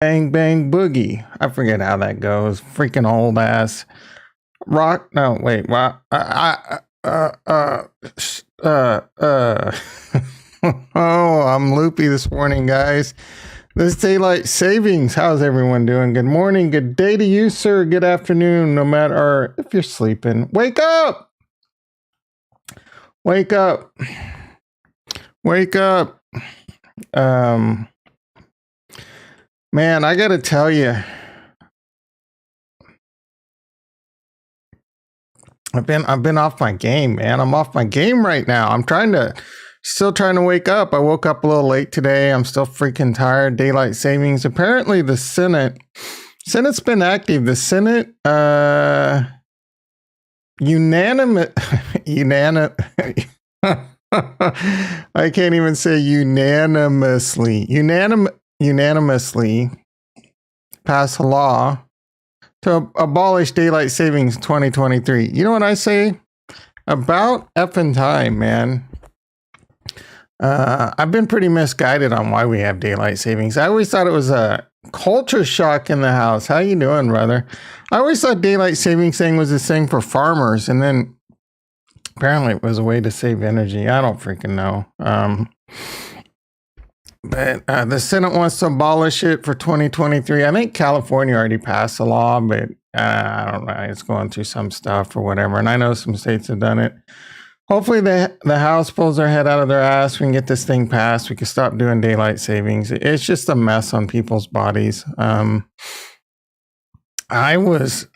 Bang Bang Boogie. I forget how that goes. Freaking old ass rock. No, wait. Wow. Oh, I'm loopy this morning, guys. This daylight savings. How's everyone doing? Good morning. Good day to you, sir. Good afternoon. No matter if you're sleeping. Wake up. Wake up. Wake up. Man, I gotta tell you, I've been off my game, man. I'm off my game right now. Still trying to wake up. I woke up a little late today. I'm still freaking tired. Daylight savings. Apparently the Senate's been active. The Senate, unanimous, I can't even say unanimously passed a law to abolish daylight savings 2023. You know what I say? About effing time, man. I've been pretty misguided on why we have daylight savings. I always thought it was a culture shock in the house. How you doing, brother? I always thought daylight savings thing was this thing for farmers, and then apparently it was a way to save energy. I don't freaking know. But the Senate wants to abolish it for 2023. I think California already passed a law, but I don't know. It's going through some stuff or whatever. And I know some states have done it. Hopefully the House pulls their head out of their ass. We can get this thing passed. We can stop doing daylight savings. It's just a mess on people's bodies. I was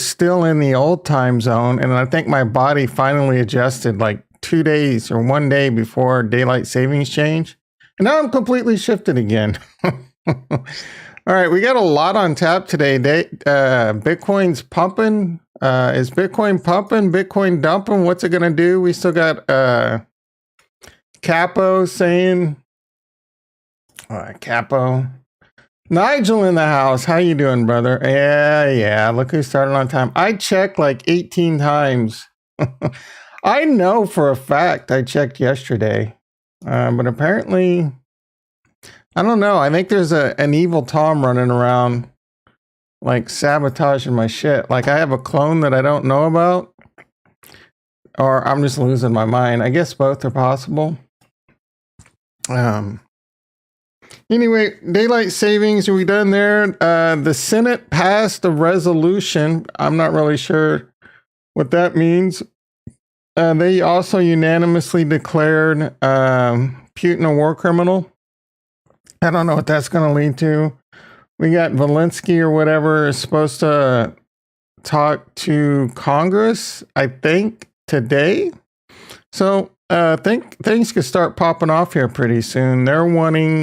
still in the old time zone, and I think my body finally adjusted like 2 days or 1 day before daylight savings change. And now I'm completely shifted again. All right, we got a lot on tap today. Bitcoin's pumping. Is Bitcoin pumping? Bitcoin dumping? What's it going to do? We still got Capo saying, Capo. Nigel in the house. How you doing, brother? Yeah. Look who started on time. I checked like 18 times. I know for a fact I checked yesterday. But apparently, I don't know. I think there's an evil Tom running around, like sabotaging my shit. Like I have a clone that I don't know about, or I'm just losing my mind. I guess both are possible. Anyway, daylight savings. Are we done there? The Senate passed a resolution. I'm not really sure what that means. They also unanimously declared Putin a war criminal. I don't know what that's going to lead to. We got Zelensky or whatever is supposed to talk to Congress, I think, today. So I think things could start popping off here pretty soon.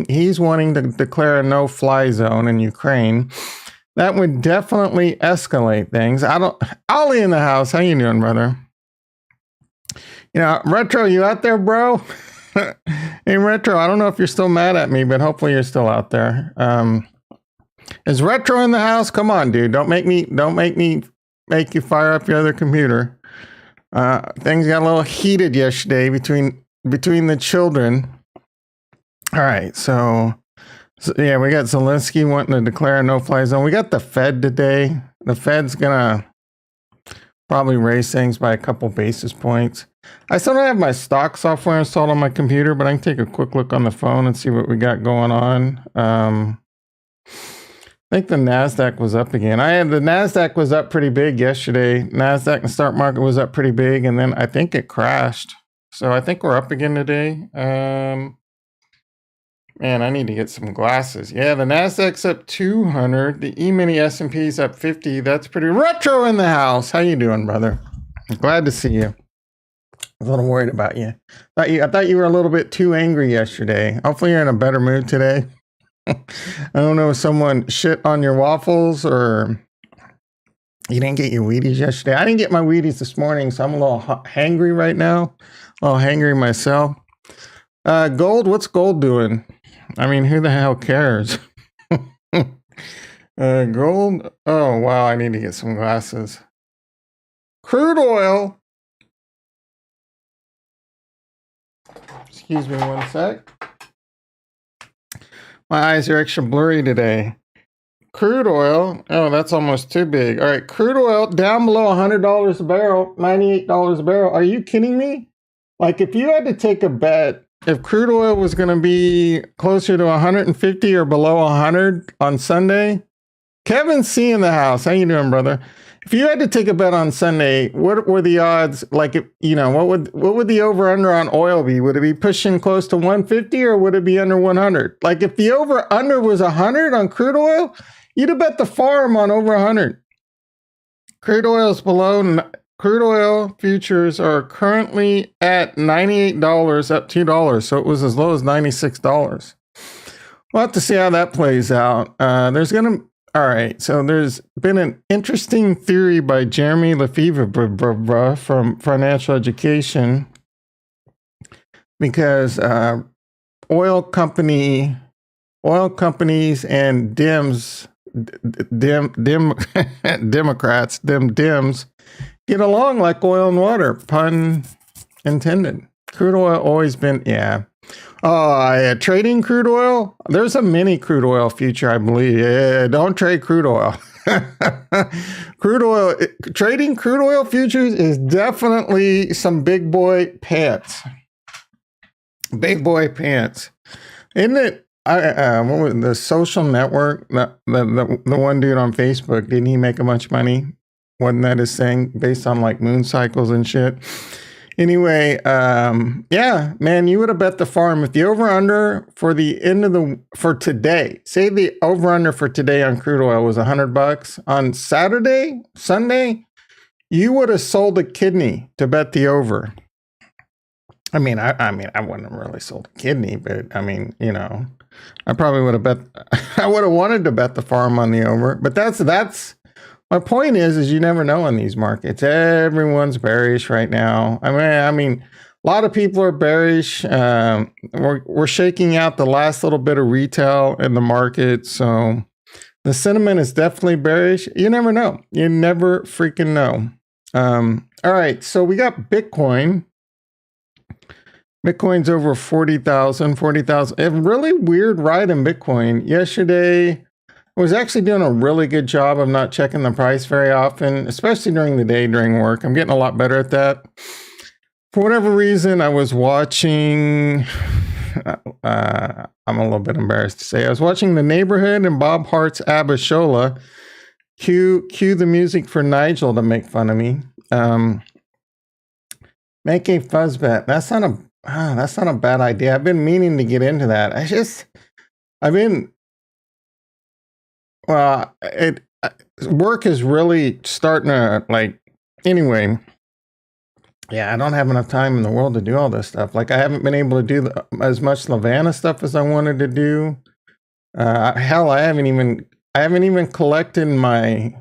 He's wanting to declare a no-fly zone in Ukraine. That would definitely escalate things. Ollie in the house. How you doing, brother? You know, Retro, you out there, bro? Hey, Retro, I don't know if you're still mad at me, but hopefully you're still out there. Is Retro in the house? Come on, dude. Don't make me make you fire up your other computer. Things got a little heated yesterday between the children. All right, so yeah, we got Zelensky wanting to declare a no-fly zone. We got the Fed today. The Fed's gonna probably raise things by a couple basis points. I still don't have my stock software installed on my computer, but I can take a quick look on the phone and see what we got going on. I think the NASDAQ was up again. The NASDAQ was up pretty big yesterday. NASDAQ and stock market was up pretty big, and then I think it crashed. So I think we're up again today. Man, I need to get some glasses. Yeah, the NASDAQ's up 200. The E-mini S&P's up 50. That's pretty retro in the house. How you doing, brother? Glad to see you. I was a little worried about you. I thought you were a little bit too angry yesterday. Hopefully you're in a better mood today. I don't know if someone shit on your waffles or you didn't get your Wheaties yesterday. I didn't get my Wheaties this morning, so I'm a little hangry right now. A little hangry myself. Gold, what's gold doing? I mean, who the hell cares? Gold. Oh, wow. I need to get some glasses. Crude oil. Excuse me one sec. My eyes are extra blurry today. crude oil. Oh, that's almost too big. All right, crude oil down below $100 a barrel, $98 a barrel. Are you kidding me? Like, if you had to take a bet, if crude oil was going to be closer to 150 or below 100 on Sunday, Kevin C in the house. How you doing, brother? If you had to take a bet on Sunday, what were the odds? Like, what would the over under on oil be? Would it be pushing close to 150 or would it be under 100? Like, if the over under was 100 on crude oil, you'd have bet the farm on over 100. Crude oil is below. Crude oil futures are currently at $98, up $2. So it was as low as $96. We'll have to see how that plays out. All right, so there's been an interesting theory by Jeremy Lefevre from Financial Education, because oil companies and Dems get along like oil and water, pun intended. Crude oil always been, yeah. Trading crude oil. There's a mini crude oil future, I believe. Yeah, don't trade crude oil. Trading crude oil futures is definitely some big boy pants. Big boy pants. Isn't it? What was the Social Network? The one dude on Facebook, didn't he make a bunch of money? Wasn't that his thing based on like moon cycles and shit? Anyway, yeah, man, you would have bet the farm if the over under for today, say the over under for today on crude oil was $100 on Sunday, you would have sold a kidney to bet the over. I mean, I wouldn't have really sold a kidney, but I mean, I probably would have I would have wanted to bet the farm on the over, but that's. My point is you never know in these markets. Everyone's bearish right now. I mean, a lot of people are bearish. We're shaking out the last little bit of retail in the market, so the sentiment is definitely bearish. You never know. You never freaking know. All right, so we got Bitcoin. Bitcoin's over 40,000. A really weird ride in Bitcoin yesterday. I was actually doing a really good job of not checking the price very often, especially during the day during work. I'm getting a lot better at that. For whatever reason, I was watching, I'm a little bit embarrassed to say, I was watching The Neighborhood and Bob Hart's Abishola. Cue the music for Nigel to make fun of me. Make a fuzz bet. That's not a bad idea. I've been meaning to get into that. Work is really starting to anyway. Yeah, I don't have enough time in the world to do all this stuff. Like, I haven't been able to do as much Levana stuff as I wanted to do. Hell, I haven't even collected my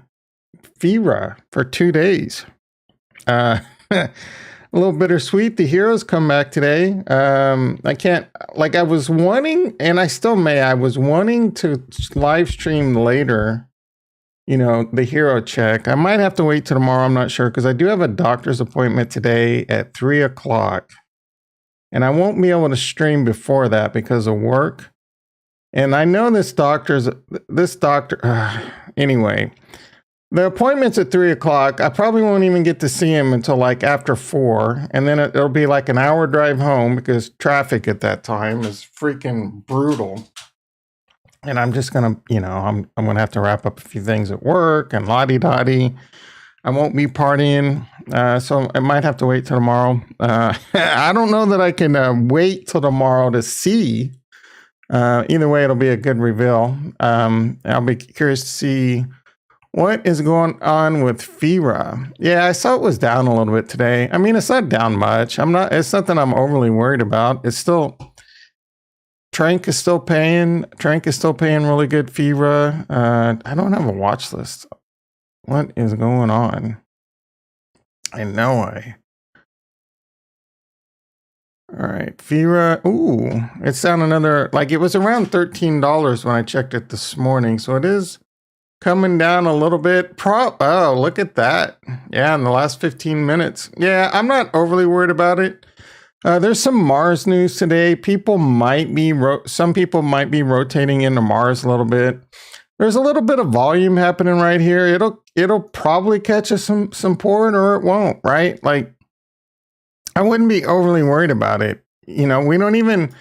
FIRA for 2 days. A little bittersweet. The heroes come back today. I was wanting, and I still may, I was wanting to live stream later, the hero check. I might have to wait till tomorrow. I'm not sure, because I do have a doctor's appointment today at 3:00, and I won't be able to stream before that because of work. And I know this doctor, anyway. The appointment's at 3:00. I probably won't even get to see him until after 4. And then it'll be an hour drive home because traffic at that time is freaking brutal. And I'm just going to, I'm going to have to wrap up a few things at work and la-di-da-di. I won't be partying. So I might have to wait till tomorrow. I don't know that I can wait till tomorrow to see. Either way, it'll be a good reveal. I'll be curious to see what is going on with FIRA? Yeah, I saw it was down a little bit today. I mean, it's not down much. It's not that I'm overly worried about. It's still, Trank is still paying really good FIRA. I don't have a watch list. What is going on? All right, FIRA. Ooh, it's down another, it was around $13 when I checked it this morning. So it is coming down a little bit. Oh, look at that. Yeah, in the last 15 minutes. Yeah, I'm not overly worried about it. There's some Mars news today. Some people might be rotating into Mars a little bit. there's a little bit of volume happening right here. It'll probably catch us some support or it won't, right? Like, I wouldn't be overly worried about it. You know, we don't even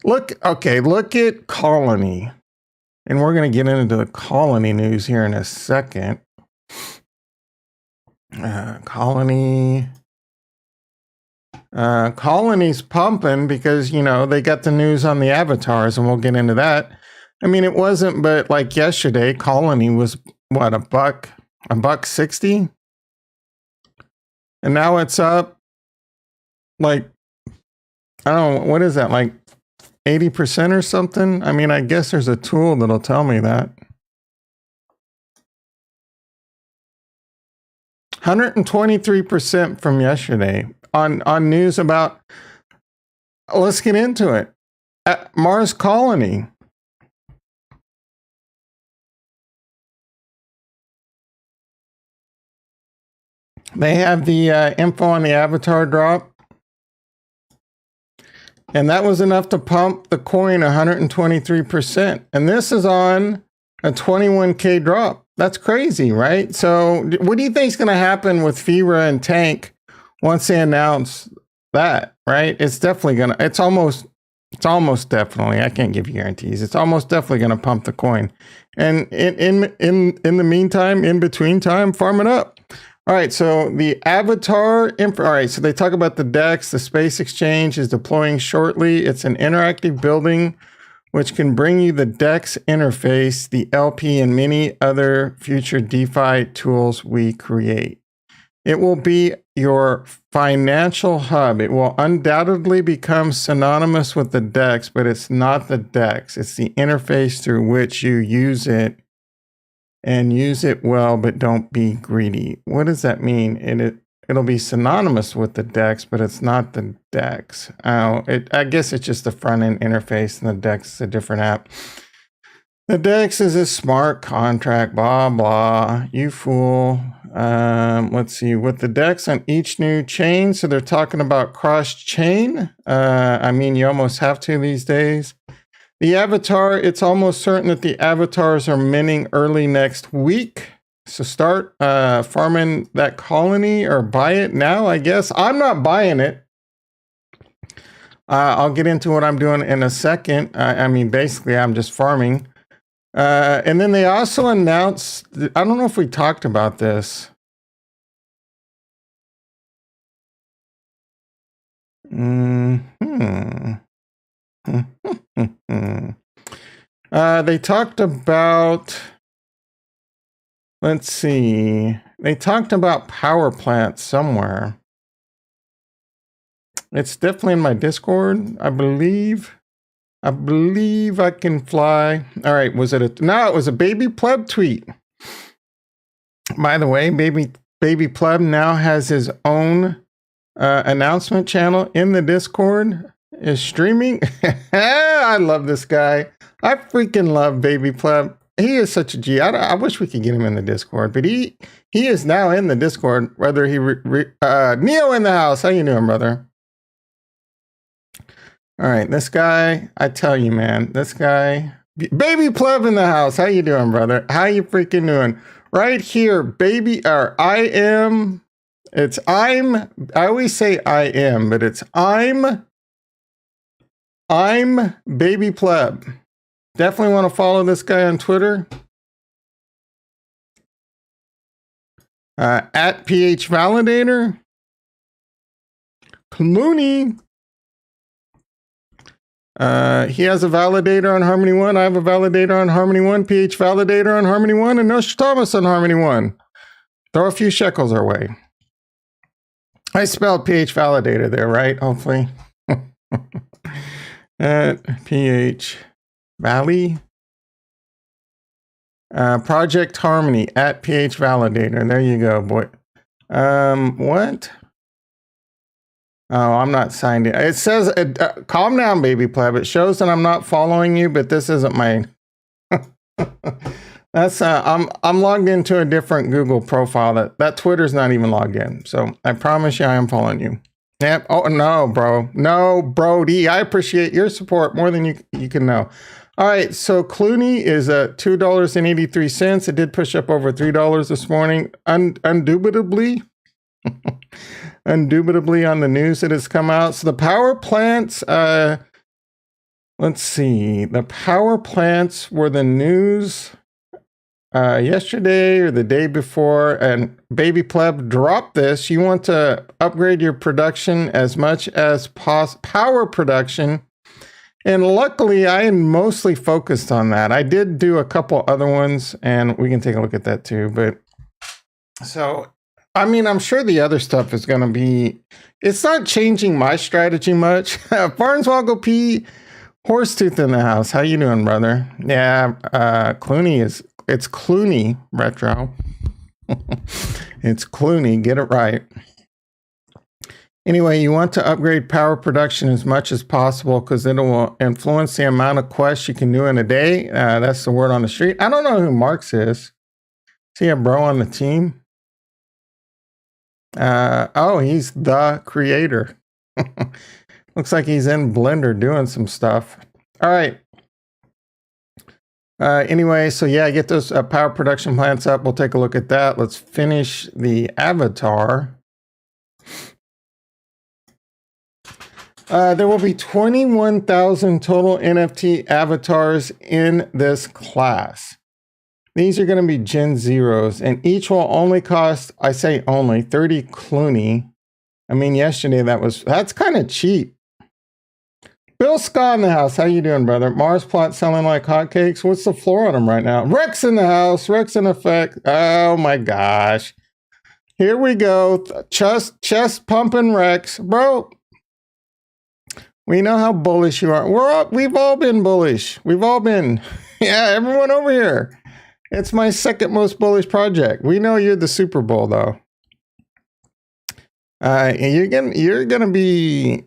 look at CLOONEY. And we're going to get into the CLOONEY news here in a second. CLOONEY's pumping because, you know, they got the news on the avatars, and we'll get into that. I mean, it wasn't, but like yesterday, CLOONEY was what, $1.60, and now it's up like, I don't know, what is that, like 80% or something? I mean, I guess there's a tool that'll tell me that. 123% from yesterday on news about, let's get into it. At Mars Colony. They have the info on the avatar drop. And that was enough to pump the coin 123%. And this is on a 21K drop. That's crazy, right? So what do you think is going to happen with FIRA and Tank once they announce that, right? It's definitely going to, it's almost definitely, I can't give you guarantees. It's almost definitely going to pump the coin. And in the meantime, in between time, farm it up. All right, so the avatar info. All right, so they talk about the DEX. The Space Exchange is deploying shortly. It's an interactive building which can bring you the DEX interface, the LP, and many other future DeFi tools we create. It will be your financial hub. It will undoubtedly become synonymous with the DEX, but it's not the DEX. It's the interface through which you use it. And use it well, but don't be greedy. What does that mean? It'll be synonymous with the DEX, but it's not the DEX. I guess it's just the front end interface, and the DEX is a different app. The DEX is a smart contract, blah, blah. You fool. Let's see. With the DEX on each new chain, so they're talking about cross-chain. I mean, you almost have to these days. The avatar, it's almost certain that the avatars are minting early next week. So start farming that colony or buy it now, I guess. I'm not buying it. I'll get into what I'm doing in a second. I mean, basically, I'm just farming. And then they also announced, I don't know if we talked about this. They talked about, let's see, they talked about power plants somewhere. It's definitely in my Discord, I believe. I can fly. All right, was it no, it was a Baby Pleb tweet. By the way, Baby Pleb now has his own announcement channel in the Discord. Is streaming. I love this guy. I freaking love Baby Pleb. He is such a G. I wish we could get him in the Discord, but he is now in the Discord. Whether he Neo in the house. How you doing, brother? All right, this guy. I tell you, man, this guy. Baby Pleb in the house. How you doing, brother? How you freaking doing? Right here, baby. Or I am. It's I'm. I always say I am, but it's I'm Baby Pleb. Definitely want to follow this guy on Twitter. At PH Validator. CLOONEY. He has a validator on Harmony 1. I have a validator on Harmony 1. PH Validator on Harmony 1. And Nostradamus on Harmony 1. Throw a few shekels our way. I spelled PH Validator there, right? Hopefully. At PH Valley. Project Harmony at PH Validator. There you go, boy. What? Oh, I'm not signed in. It says, calm down, Baby Pleb. It shows that I'm not following you, but this isn't my. That's I'm logged into a different Google profile. That Twitter's not even logged in. So I promise you, I am following you. Yep. Oh no, bro. No, Brody. I appreciate your support more than you can know. All right, so CLOONEY is at $2.83. It did push up over $3 this morning. Undoubtedly, undoubtedly on the news that has come out. So the power plants, let's see, the power plants were the news yesterday or the day before, and Baby Pleb dropped this. You want to upgrade your production as much as power production. And luckily, I am mostly focused on that. I did do a couple other ones, and we can take a look at that too. But so, I mean, I'm sure the other stuff is going to be, it's not changing my strategy much. Farnswoggle P, Horsetooth in the house. How you doing, brother? Yeah, CLOONEY it's CLOONEY retro. It's CLOONEY, get it right. Anyway, you want to upgrade power production as much as possible because it will influence the amount of quests you can do in a day. That's the word on the street. I don't know who Marks is. Is he a bro on the team? Oh, he's the creator. Looks like he's in Blender doing some stuff. All right. Anyway, so yeah, get those power production plants up. We'll take a look at that. Let's finish the avatar. There will be 21,000 total NFT avatars in this class. These are going to be Gen Zeros, and each will only cost, I say only, 30 CLOONEY. I mean, yesterday that's kind of cheap. Bill Scott in the house. How you doing, brother? Mars plot selling like hotcakes. What's the floor on them right now? Rex in the house. Rex in effect. Oh my gosh. Here we go. Chest pumping Rex. Bro. We know how bullish you are. We've all been bullish. We've all been. Yeah, everyone over here. It's my second most bullish project. We know you're the Super Bowl though. You're gonna be.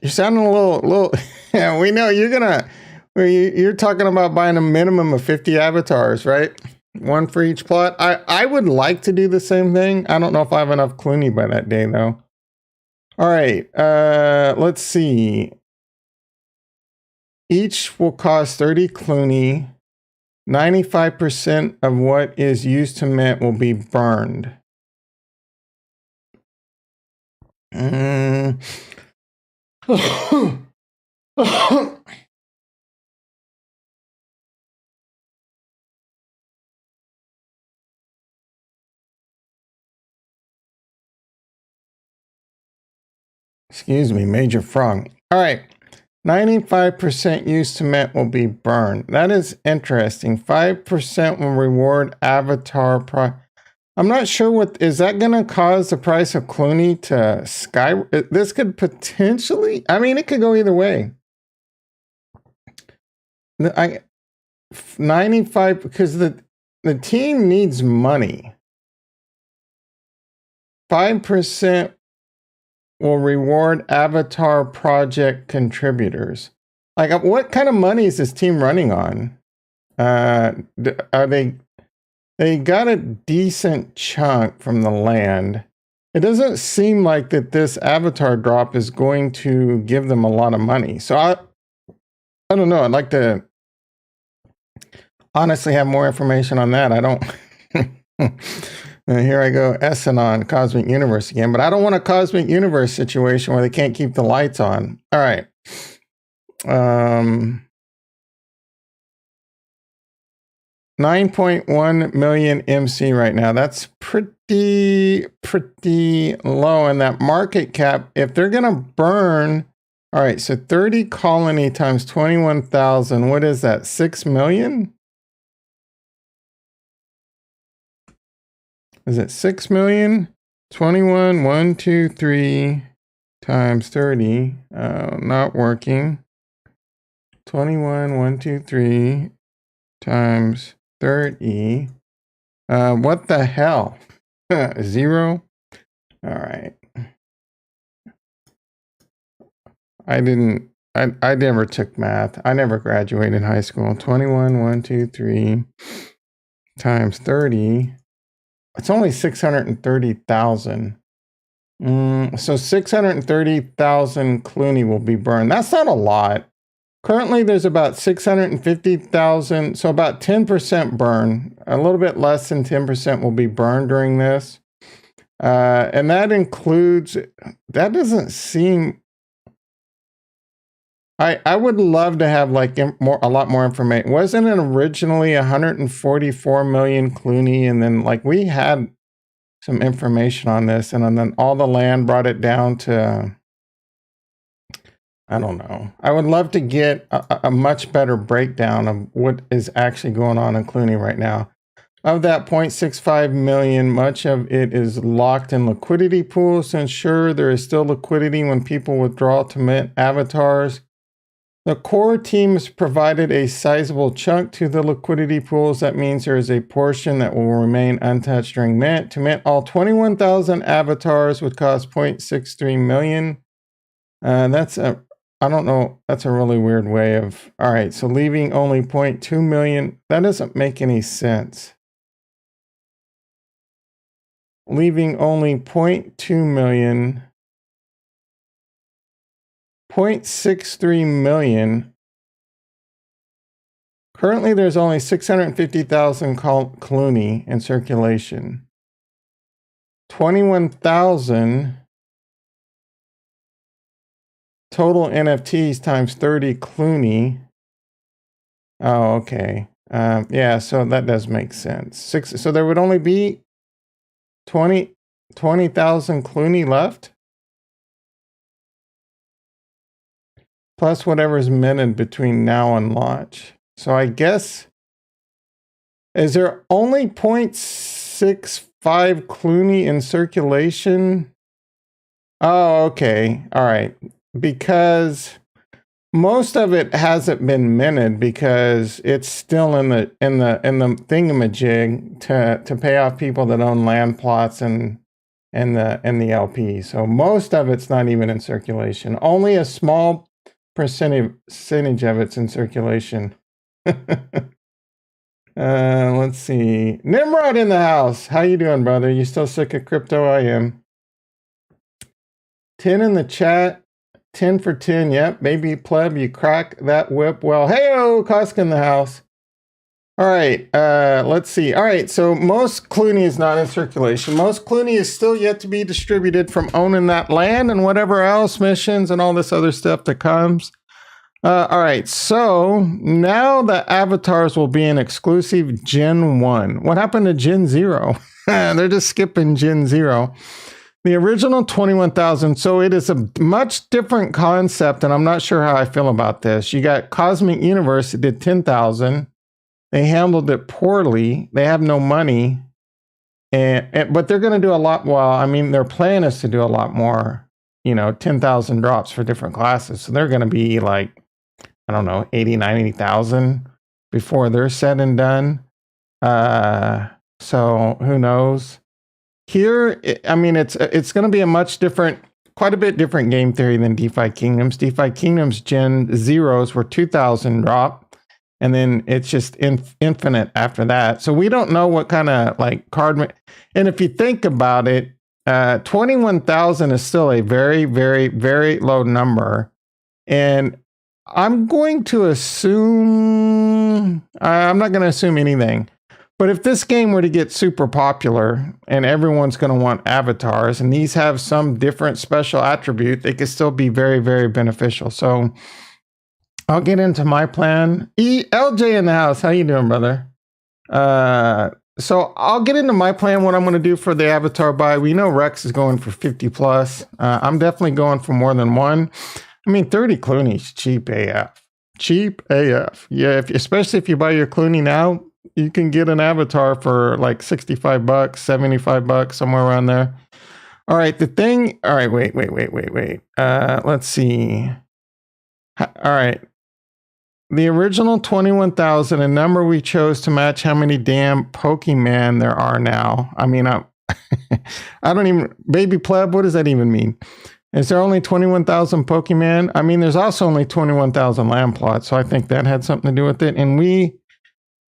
You're sounding a little. Yeah, we know you're talking about buying a minimum of 50 avatars, right? One for each plot. I would like to do the same thing. I don't know if I have enough CLOONEY by that day though. All right, let's see. Each will cost 30 CLOONEY. 95% of what is used to mint will be burned. Excuse me, Major Frog. All right. 95% used to mint will be burned. That is interesting. 5% will reward avatar I'm not sure what is that going to cause the price of CLOONEY to sky. This could potentially, I mean, it could go either way. 95 because the team needs money. 5% will reward avatar project contributors. Like, what kind of money is this team running on? Are they got a decent chunk from the land. It doesn't seem like that this avatar drop is going to give them a lot of money. So I don't know. I'd like to honestly have more information on that. I don't. Here I go, Essanon, Cosmic Universe again. But I don't want a Cosmic Universe situation where they can't keep the lights on. All right. 9.1 million MC right now. That's pretty low. And that market cap, if they're going to burn, all right, so 30 CLOONEY times 21,000. What is that, 6 million? Is it 6 million? 21, 1, 2, 3 times 30. Not working. 21, 1, 2, 3 times 30. What the hell? 0? All right. I never took math. I never graduated high school. 21, 1, 2, 3 times 30. It's only 630,000. So 630,000 CLOONEY will be burned. That's not a lot. Currently, there's about 650,000, so about 10% burn. A little bit less than 10% will be burned during this. And that includes, that doesn't seem, I would love to have like a lot more information. Wasn't it originally 144 million CLOONEY? And then like we had some information on this, and then all the land brought it down to, I don't know. I would love to get a much better breakdown of what is actually going on in CLOONEY right now. Of that 0.65 million, much of it is locked in liquidity pools to ensure there is still liquidity when people withdraw to mint avatars. The core team has provided a sizable chunk to the liquidity pools. That means there is a portion that will remain untouched during mint. To mint all 21,000 avatars would cost 0.63 million. I don't know, that's a really weird way of, all right, so leaving only 0.2 million, that doesn't make any sense. Leaving only 0.2 million, 0.63 million. Currently, there's only 650,000 CLOONEY in circulation. 21,000 total NFTs times 30 CLOONEY. Oh, okay. Yeah, so that does make sense. So there would only be 20,000 CLOONEY left? Plus whatever's minted between now and launch. So I guess, is there only 0.65 CLOONEY in circulation? Oh, okay. All right. Because most of it hasn't been minted because it's still in the thingamajig to pay off people that own land plots and the LP. So most of it's not even in circulation. Only a small percentage of it's in circulation. Let's see. Nimrod in the house. How you doing, brother? You still sick of crypto? I am. 10 in the chat. 10 for 10. Yep. Baby pleb, you crack that whip. Well, hey-o, Koska in the house. All right. Let's see. All right. So most CLOONEY is not in circulation. Most CLOONEY is still yet to be distributed from owning that land and whatever else, missions and all this other stuff that comes. All right. So now the avatars will be an exclusive Gen 1. What happened to Gen 0? They're just skipping Gen 0. The original 21,000, so it is a much different concept, and I'm not sure how I feel about this. You got Cosmic Universe that did 10,000. They handled it poorly. They have no money, but they're going to do a lot. Well, I mean, their plan is to do a lot more, 10,000 drops for different classes. So they're going to be like, I don't know, 80, 90,000 before they're said and done. So who knows? Here, I mean, it's going to be a much different, quite a bit different game theory than DeFi Kingdoms. DeFi Kingdoms Gen 0s were 2,000 drop, and then it's just infinite after that. So we don't know what kind of like card. And if you think about it, 21,000 is still a very, very, very low number. And I'm going to assume, I'm not going to assume anything. But if this game were to get super popular and everyone's going to want avatars and these have some different special attribute, they could still be very, very beneficial. So I'll get into my plan. LJ in the house. How you doing, brother? So I'll get into my plan, what I'm going to do for the avatar buy. We know Rex is going for 50 plus. I'm definitely going for more than one. I mean, 30 CLOONEY is cheap AF. Cheap AF. Yeah, especially if you buy your CLOONEY now, you can get an avatar for like 65 bucks, 75 bucks, somewhere around there. All right, all right, wait. Let's see. All right. The original 21,000, a number we chose to match how many damn Pokemon there are now. I mean, I don't even, baby pleb, what does that even mean? Is there only 21,000 Pokemon? I mean, there's also only 21,000 land plots, so I think that had something to do with it.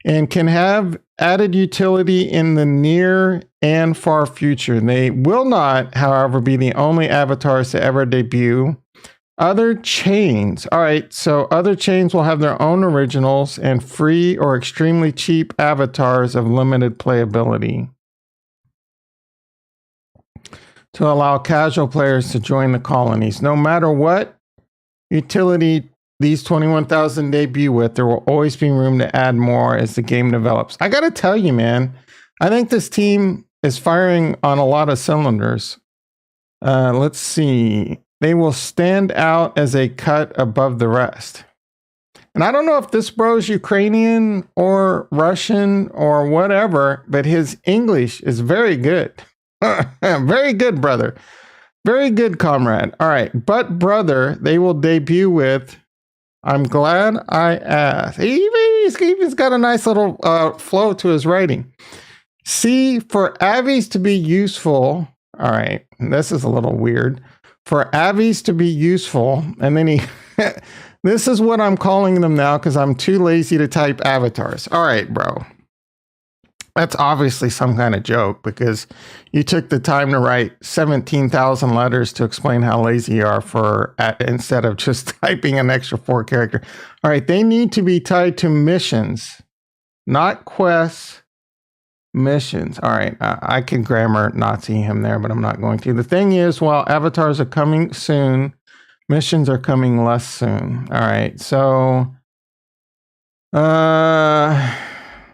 And can have added utility in the near and far future. They will not, however, be the only avatars to ever debut. Other chains. All right, so other chains will have their own originals and free or extremely cheap avatars of limited playability to allow casual players to join the colonies. No matter what utility these 21,000 debut with, there will always be room to add more as the game develops. I gotta tell you, man, I think this team is firing on a lot of cylinders. Let's see. They will stand out as a cut above the rest. And I don't know if this bro's Ukrainian or Russian or whatever, but his English is very good. Very good, brother. Very good, comrade. All right. But, brother, they will debut with, I'm glad I asked. He's got a nice little flow to his writing. See, for avies to be useful. All right. This is a little weird. For avies to be useful, and then he, this is what I'm calling them now because I'm too lazy to type avatars. All right, bro. That's obviously some kind of joke because you took the time to write 17,000 letters to explain how lazy you are instead of just typing an extra 4 character. All right, they need to be tied to missions, not quests. Missions. All right. I can grammar Nazi him there, but I'm not going to. The thing is, while avatars are coming soon, missions are coming less soon. All right. So,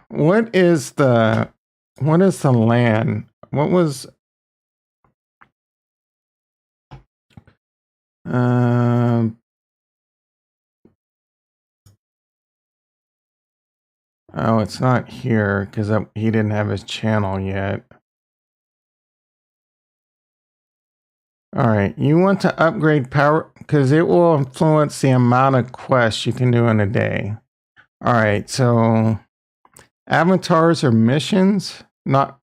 what is the land? What was, oh, it's not here because he didn't have his channel yet. All right, you want to upgrade power because it will influence the amount of quests you can do in a day. All right, so avatars are missions, not.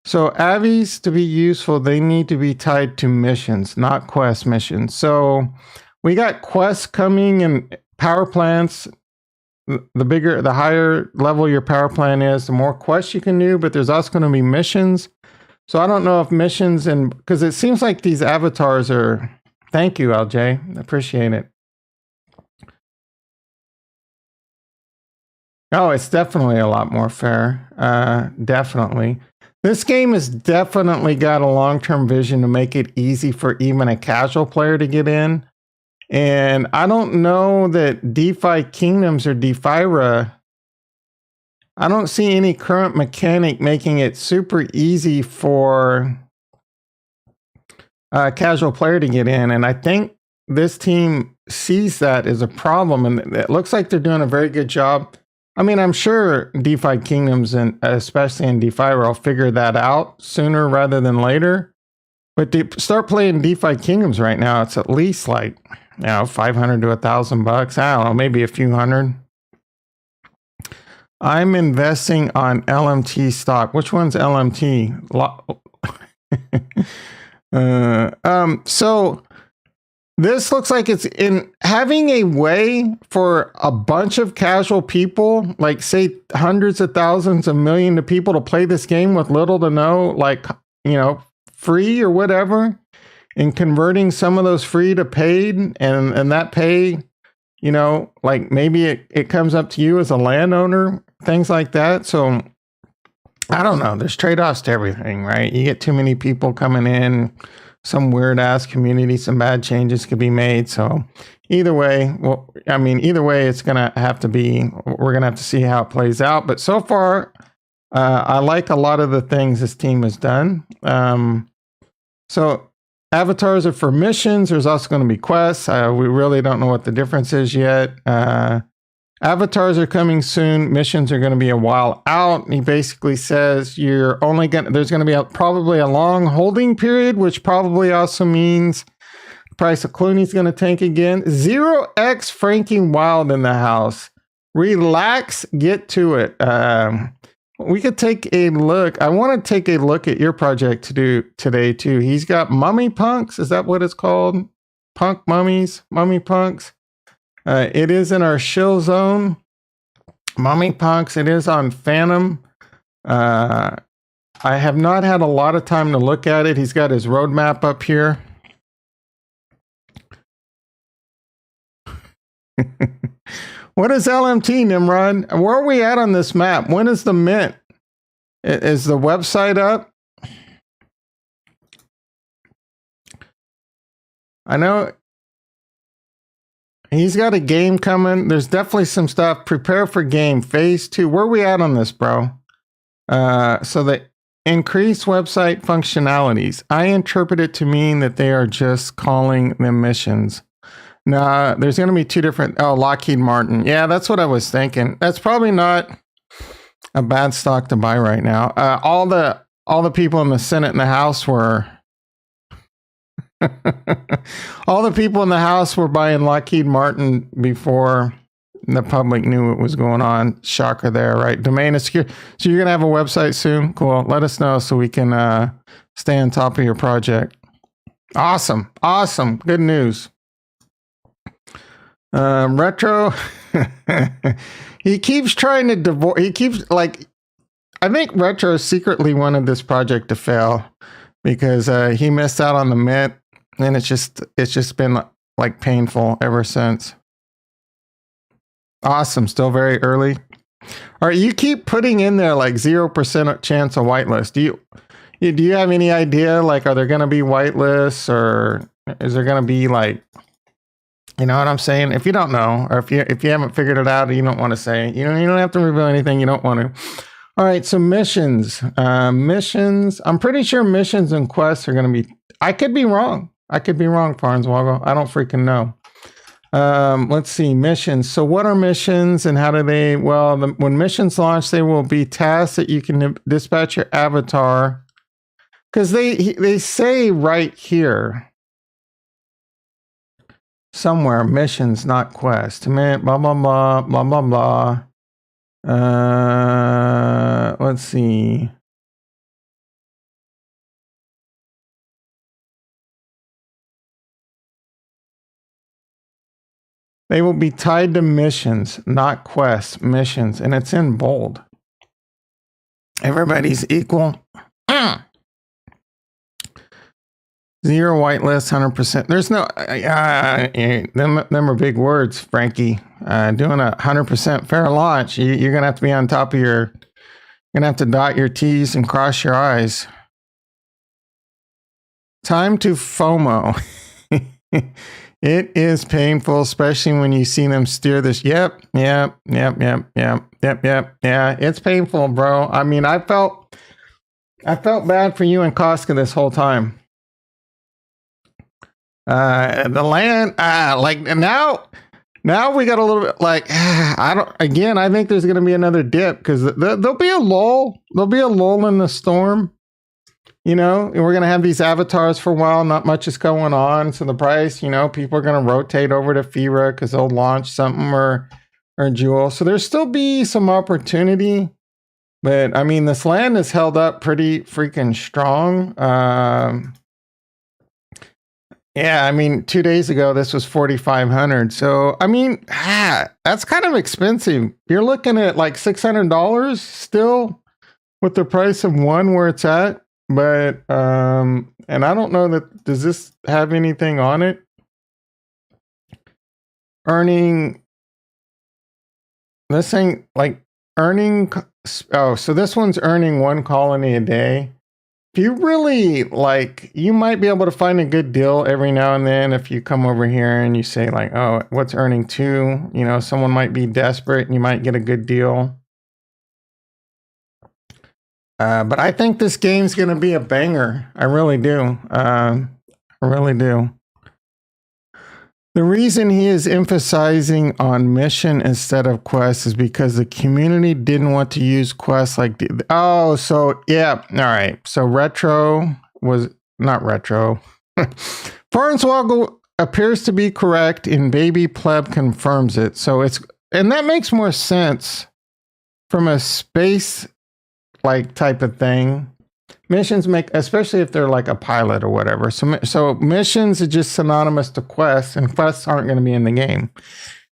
So avies to be useful, they need to be tied to missions, not quest missions. So we got quests coming and power plants. The higher level your power plant is, the more quests you can do, but there's also going to be missions. So I don't know if missions because it seems like these avatars are, thank you, LJ. Appreciate it. Oh, it's definitely a lot more fair. Definitely. This game has definitely got a long-term vision to make it easy for even a casual player to get in. And I don't know that Defikingdoms or Defira, I don't see any current mechanic making it super easy for a casual player to get in. And I think this team sees that as a problem. And it looks like they're doing a very good job. I mean, I'm sure Defikingdoms and especially in Defira will figure that out sooner rather than later. But to start playing Defikingdoms right now, it's at least like, you know, $500 to $1,000. I don't know, maybe a few hundred. I'm investing on LMT stock. Which one's LMT? So this looks like it's in having a way for a bunch of casual people, like say hundreds of thousands, a million of people to play this game with little to no, like, you know, free or whatever, and converting some of those free to paid, and that pay, you know, like maybe it comes up to you as a landowner, things like that. So I don't know. There's trade-offs to everything, right? You get too many people coming in, some weird ass community, some bad changes could be made. So either way, well, I mean, either way, it's going to have to be, we're going to have to see how it plays out. But so far, I like a lot of the things this team has done. So avatars are for missions. There's also going to be quests. We really don't know what the difference is yet. Avatars are coming soon. Missions are going to be a while out. He basically says there's going to be probably a long holding period, which probably also means the price of CLOONEY is going to tank again. 0x Franking Wild in the house. Relax, get to it. We could take a look. I want to take a look at your project to do today too. He's got mummy punks. Is that what it's called? Punk mummies, mummy punks. It is in our shill zone. Mummy punks. It is on Phantom. I have not had a lot of time to look at it. He's got his roadmap up here. What is LMT, Nimrod? Where are we at on this map? When is the mint? Is the website up? I know he's got a game coming. There's definitely some stuff. Prepare for game phase 2. Where are we at on this, bro? So the increased website functionalities. I interpret it to mean that they are just calling them missions. Nah, there's going to be 2 different. Oh, Lockheed Martin. Yeah, that's what I was thinking. That's probably not a bad stock to buy right now. All the people in the Senate and the House were. All the people in the House were buying Lockheed Martin before the public knew what was going on. Shocker there, right? Domain is secure. So you're going to have a website soon? Cool. Let us know so we can stay on top of your project. Awesome. Awesome. Good news. Retro. He keeps trying to divorce. He keeps like, I think Retro secretly wanted this project to fail because he missed out on the mint, and it's just been like painful ever since. Awesome. Still very early. All right. You keep putting in there like 0% chance of whitelist. Do you have any idea? Like, are there going to be whitelists, or is there going to be like, you know what I'm saying? If you don't know, or if you haven't figured it out, or you don't want to say, you don't have to reveal anything you don't want to. All right. So missions, missions. I'm pretty sure missions and quests are going to be, I could be wrong. Farnswoggle. I don't freaking know. Let's see, missions. So what are missions and how do they, well, when missions launch, they will be tasks that you can dispatch your avatar. Because they say right here, somewhere, missions, not quest. Blah, blah, blah, blah, blah, blah. Let's see. They will be tied to missions, not quests, missions. And it's in bold. Everybody's equal. 0 whitelist, 100%. There's no, them are big words, Frankie. Doing a 100% fair launch, you're going to have to be on top of you're going to have to dot your T's and cross your I's. Time to FOMO. It is painful, especially when you see them steer this. Yep. Yeah, it's painful, bro. I mean, I felt bad for you and Koska this whole time. The land, like now we got a little bit like, I think there's going to be another dip because there'll be a lull. There'll be a lull in the storm. And we're going to have these avatars for a while. Not much is going on. So the price, people are going to rotate over to FIRA because they'll launch something or Jewel. So there'll still be some opportunity. But I mean, this land is held up pretty freaking strong. Yeah, I mean, 2 days ago, this was 4,500. So, I mean, that's kind of expensive. You're looking at like $600 still with the price of one where it's at. But, and I don't know does this have anything on it? This thing, like so this one's earning 1 colony a day. If you really you might be able to find a good deal every now and then if you come over here and you say like, oh, what's earning 2? Someone might be desperate and you might get a good deal. But I think this game's going to be a banger. I really do. I really do. The reason he is emphasizing on mission instead of quest is because the community didn't want to use quests like... so yeah. All right. So Retro was... Not Retro. Farnswoggle appears to be correct and Baby Pleb confirms it. So it's... And that makes more sense from a space... type of thing. Missions make, especially if they're like a pilot or whatever. So missions are just synonymous to quests, and quests aren't going to be in the game.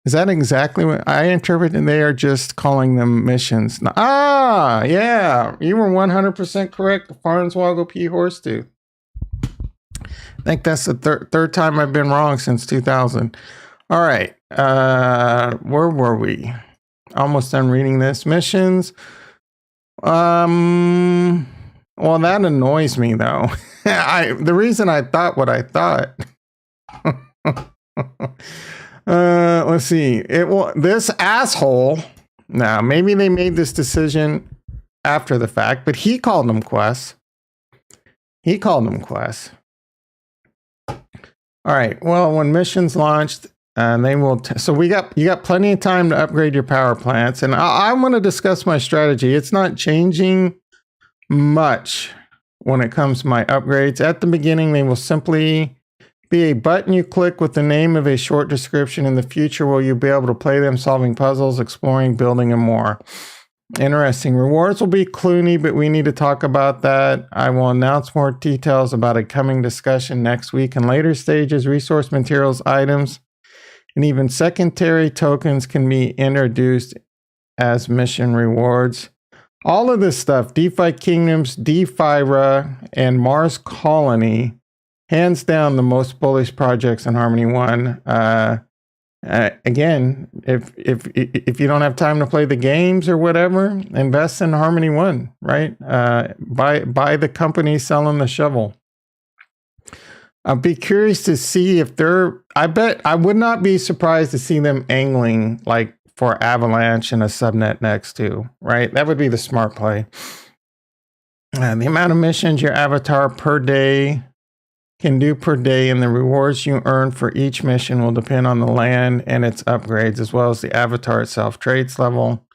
Is that exactly what I interpret? And they are just calling them missions. Yeah, you were 100% correct. Farnswoggle P. Horsetooth. I think that's the third time I've been wrong since 2000. All right. Where were we? Almost done reading this. Missions. Well, that annoys me though. The reason I thought what I thought. Let's see. This asshole. Now, maybe they made this decision after the fact, but he called them quests. All right. Well, when missions launched, they will. So you got plenty of time to upgrade your power plants, and I want to discuss my strategy. It's not changing much when it comes to my upgrades. At the beginning, they will simply be a button you click with the name of a short description. In the future, will you be able to play them solving puzzles, exploring, building, and more? Interesting. Rewards will be CLOONEY, but we need to talk about that. I will announce more details about a coming discussion next week. In later stages, resource materials, items, and even secondary tokens can be introduced as mission rewards. All of this stuff, Defikingdoms, Defira, and Mars Colony, hands down the most bullish projects in Harmony 1. Again, if you don't have time to play the games or whatever, invest in Harmony 1, right? Buy the company selling the shovel. I'll be curious to see if I would not be surprised to see them angling like for Avalanche and a subnet next to, right? That would be the smart play. The amount of missions your avatar per day can do per day, and the rewards you earn for each mission will depend on the land and its upgrades, as well as the avatar itself trades level.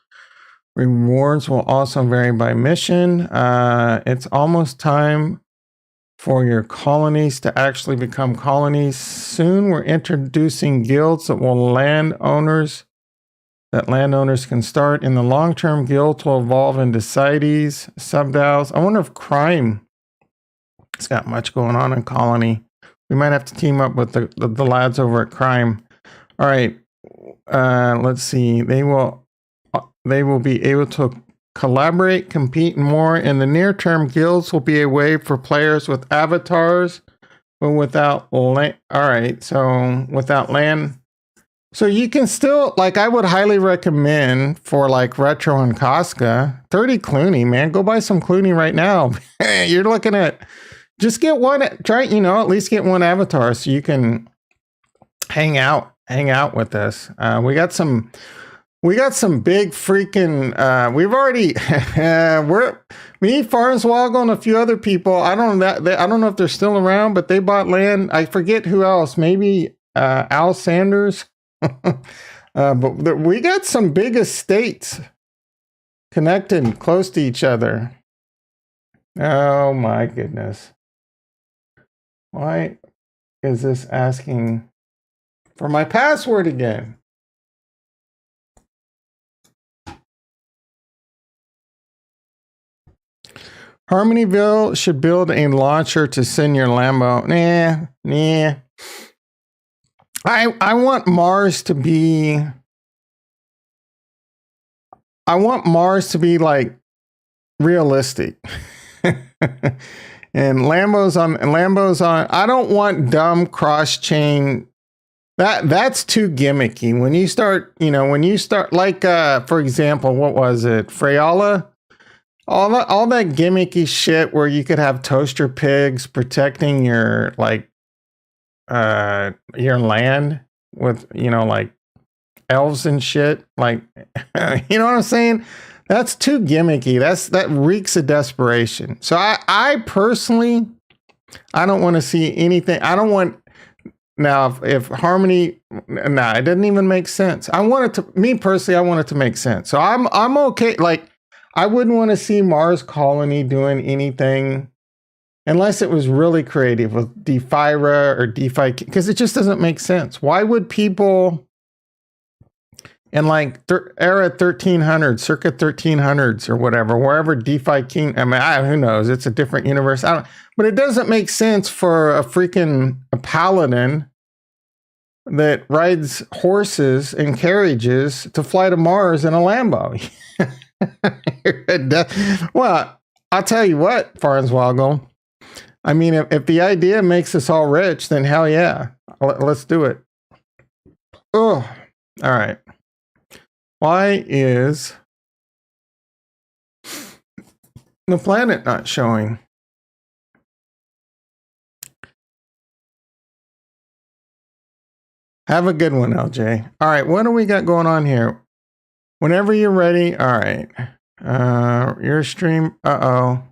Rewards will also vary by mission. It's almost time for your colonies to actually become colonies. Soon we're introducing guilds that landowners can start. In the long term, guilds will evolve into CITES, subdials. I wonder if crime has got much going on in Colony. We might have to team up with the lads over at Crime. All right. Let's see. They will be able to collaborate, compete, and more. In the near term, guilds will be a way for players with avatars, but without land. All right. So without land. So you can still, like, I would highly recommend for like Retro and Casca, 30 CLOONEY, man. Go buy some CLOONEY right now. You're looking at, just get one, try, at least get one avatar so you can hang out with us. We got some big freaking, we've already, me, Farnswoggle, and a few other people. I don't know if they're still around, but they bought land. I forget who else, maybe Al Sanders. But we got some big estates connected close to each other. Oh my goodness. Why is this asking for my password again? Harmonyville should build a launcher to send your Lambo. Nah. I want Mars to be like realistic. And Lambo's on. I don't want dumb cross chain. That's too gimmicky. When you start like for example, what was it? Freyala? All that gimmicky shit where you could have toaster pigs protecting your land with, like elves and shit. Like, you know what I'm saying? That's too gimmicky. That reeks of desperation. So I personally, I don't want to see anything. I don't want, now if Harmony, it doesn't even make sense. I want it to make sense. So I'm okay. Like, I wouldn't want to see Mars Colony doing anything unless it was really creative with Defira or Defi, because it just doesn't make sense. Why would people in like era 1300, circa 1300s or whatever, wherever DeFi King, who knows? It's a different universe. But it doesn't make sense for a paladin that rides horses and carriages to fly to Mars in a Lambo. Well, I'll tell you what, Farnswoggle. I mean, if the idea makes us all rich, then hell yeah, let's do it. Oh, all right. Why is the planet not showing? Have a good one, LJ. All right, what do we got going on here? Whenever you're ready. All right. Your stream. Uh-oh.